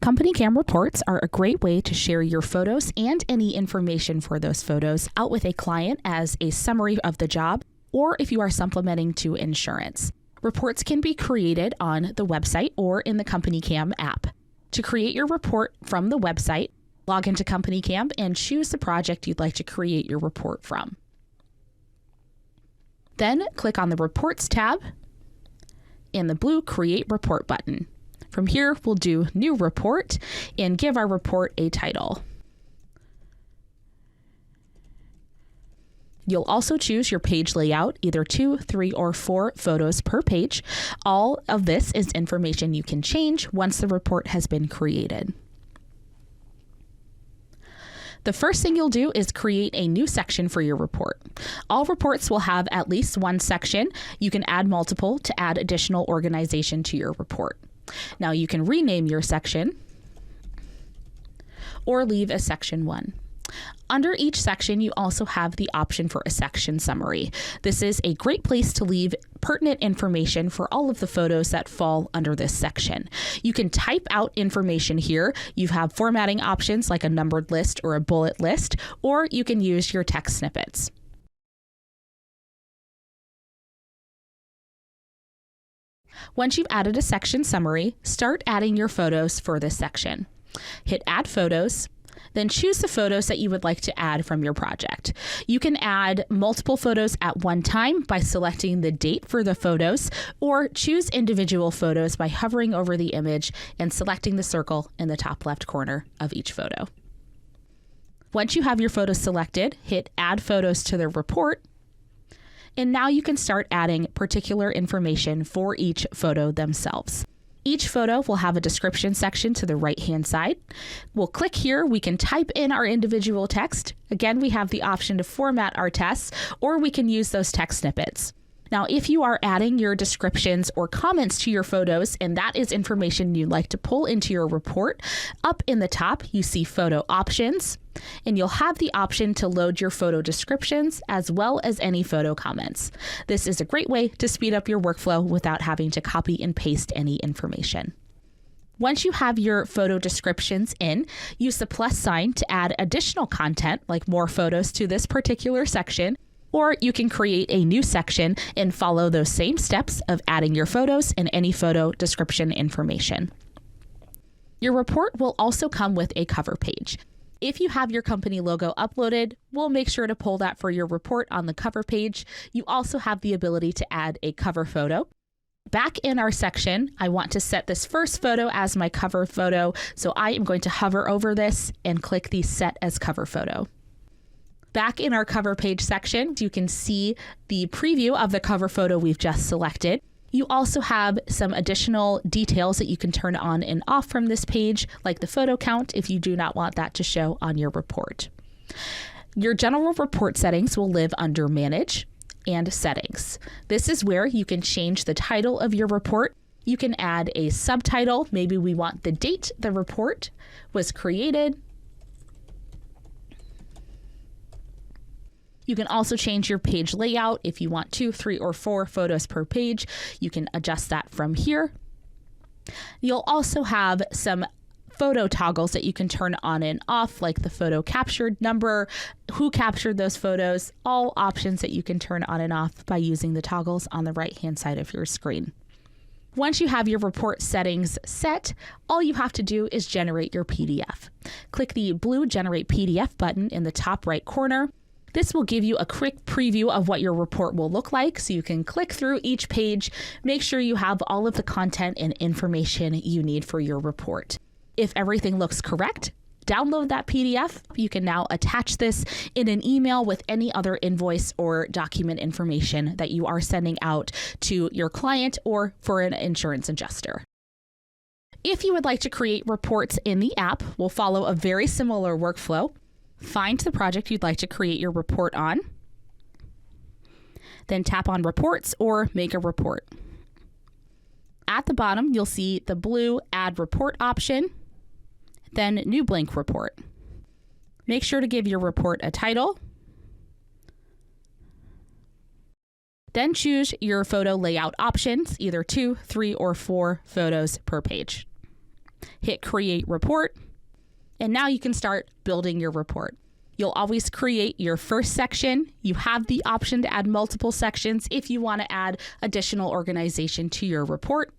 CompanyCam reports are a great way to share your photos and any information for those photos out with a client as a summary of the job, or if you are supplementing to insurance. Reports can be created on the website or in the CompanyCam app. To create your report from the website, log into CompanyCam and choose the project you'd like to create your report from. Then click on the Reports tab and the blue Create Report button. From here, we'll do New Report and give our report a title. You'll also choose your page layout, either 2, 3, or 4 photos per page. All of this is information you can change once the report has been created. The first thing you'll do is create a new section for your report. All reports will have at least one section. You can add multiple to add additional organization to your report. Now you can rename your section or leave a section 1. Under each section, you also have the option for a section summary. This is a great place to leave pertinent information for all of the photos that fall under this section. You can type out information here. You have formatting options like a numbered list or a bullet list, or you can use your text snippets. Once you've added a section summary, start adding your photos for this section. Hit Add Photos. Then choose the photos that you would like to add from your project. You can add multiple photos at one time by selecting the date for the photos, or choose individual photos by hovering over the image and selecting the circle in the top left corner of each photo. Once you have your photos selected, hit Add Photos to the report, and now you can start adding particular information for each photo themselves. Each photo will have a description section to the right-hand side. We'll click here. We can type in our individual text. Again, we have the option to format our tests, or we can use those text snippets. Now, if you are adding your descriptions or comments to your photos, and that is information you'd like to pull into your report, up in the top, you see Photo Options, and you'll have the option to load your photo descriptions as well as any photo comments. This is a great way to speed up your workflow without having to copy and paste any information. Once you have your photo descriptions in, use the plus sign to add additional content, like more photos to this particular section, or you can create a new section and follow those same steps of adding your photos and any photo description information. Your report will also come with a cover page. If you have your company logo uploaded, we'll make sure to pull that for your report on the cover page. You also have the ability to add a cover photo. Back in our section, I want to set this first photo as my cover photo, so I am going to hover over this and click the Set as Cover Photo. Back in our cover page section, you can see the preview of the cover photo we've just selected. You also have some additional details that you can turn on and off from this page, like the photo count if you do not want that to show on your report. Your general report settings will live under Manage and Settings. This is where you can change the title of your report. You can add a subtitle. Maybe we want the date the report was created. You can also change your page layout. If you want 2, 3, or 4 photos per page, you can adjust that from here. You'll also have some photo toggles that you can turn on and off, like the photo captured number, who captured those photos, all options that you can turn on and off by using the toggles on the right-hand side of your screen. Once you have your report settings set, all you have to do is generate your PDF. Click the blue Generate PDF button in the top right corner. This will give you a quick preview of what your report will look like, so you can click through each page, make sure you have all of the content and information you need for your report. If everything looks correct, download that PDF. You can now attach this in an email with any other invoice or document information that you are sending out to your client or for an insurance adjuster. If you would like to create reports in the app, we'll follow a very similar workflow. Find the project you'd like to create your report on, then tap on Reports or Make a Report. At the bottom, you'll see the blue Add Report option, then New Blank Report. Make sure to give your report a title, then choose your photo layout options, either 2, 3, or 4 photos per page. Hit Create Report, and now you can start building your report. You'll always create your first section. You have the option to add multiple sections if you want to add additional organization to your report.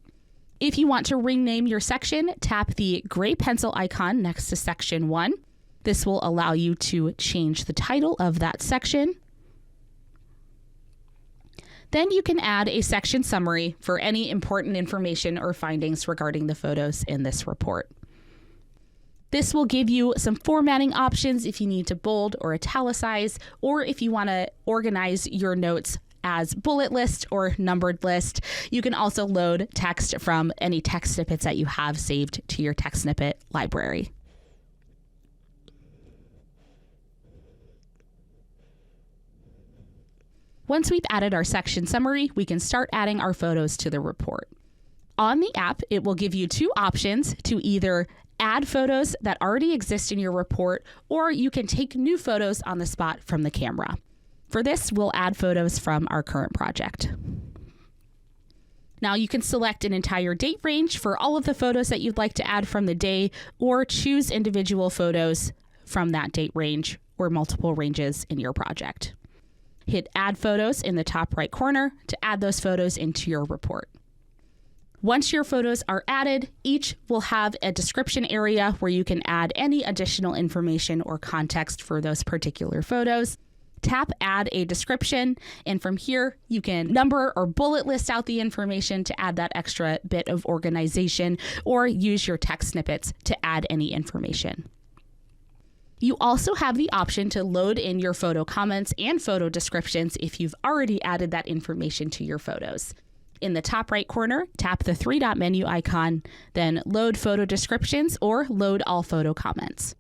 If you want to rename your section, tap the gray pencil icon next to section 1. This will allow you to change the title of that section. Then you can add a section summary for any important information or findings regarding the photos in this report. This will give you some formatting options if you need to bold or italicize, or if you want to organize your notes as bullet list or numbered list. You can also load text from any text snippets that you have saved to your text snippet library. Once we've added our section summary, we can start adding our photos to the report. On the app, it will give you two options to either add photos that already exist in your report, or you can take new photos on the spot from the camera. For this, we'll add photos from our current project. Now you can select an entire date range for all of the photos that you'd like to add from the day, or choose individual photos from that date range or multiple ranges in your project. Hit Add Photos in the top right corner to add those photos into your report. Once your photos are added, each will have a description area where you can add any additional information or context for those particular photos. Tap Add a Description, and from here you can number or bullet list out the information to add that extra bit of organization, or use your text snippets to add any information. You also have the option to load in your photo comments and photo descriptions if you've already added that information to your photos. In the top right corner, tap the three-dot menu icon, then Load Photo Descriptions or Load All Photo Comments.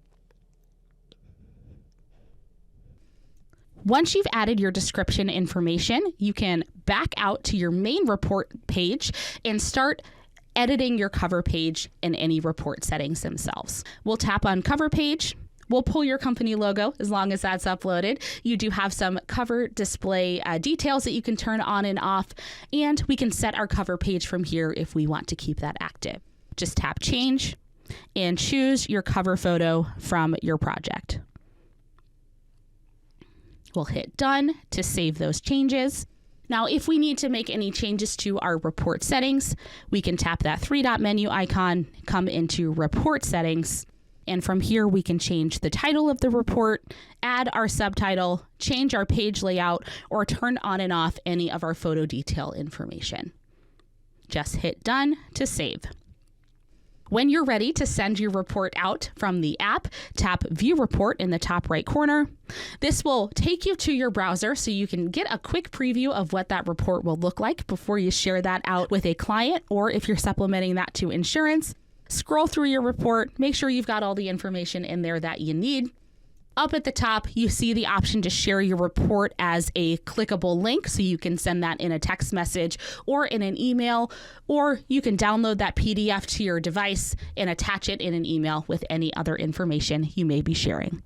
Once you've added your description information, you can back out to your main report page and start editing your cover page and any report settings themselves. We'll tap on Cover Page. We'll pull your company logo as long as that's uploaded. You do have some cover display details that you can turn on and off, and we can set our cover page from here if we want to keep that active. Just tap Change and choose your cover photo from your project. We'll hit Done to save those changes. Now, if we need to make any changes to our report settings, we can tap that three-dot menu icon, come into Report Settings, and from here, we can change the title of the report, add our subtitle, change our page layout, or turn on and off any of our photo detail information. Just hit Done to save. When you're ready to send your report out from the app, tap View Report in the top right corner. This will take you to your browser so you can get a quick preview of what that report will look like before you share that out with a client, or if you're supplementing that to insurance. Scroll through your report, make sure you've got all the information in there that you need. Up at the top, you see the option to share your report as a clickable link, so you can send that in a text message or in an email, or you can download that PDF to your device and attach it in an email with any other information you may be sharing.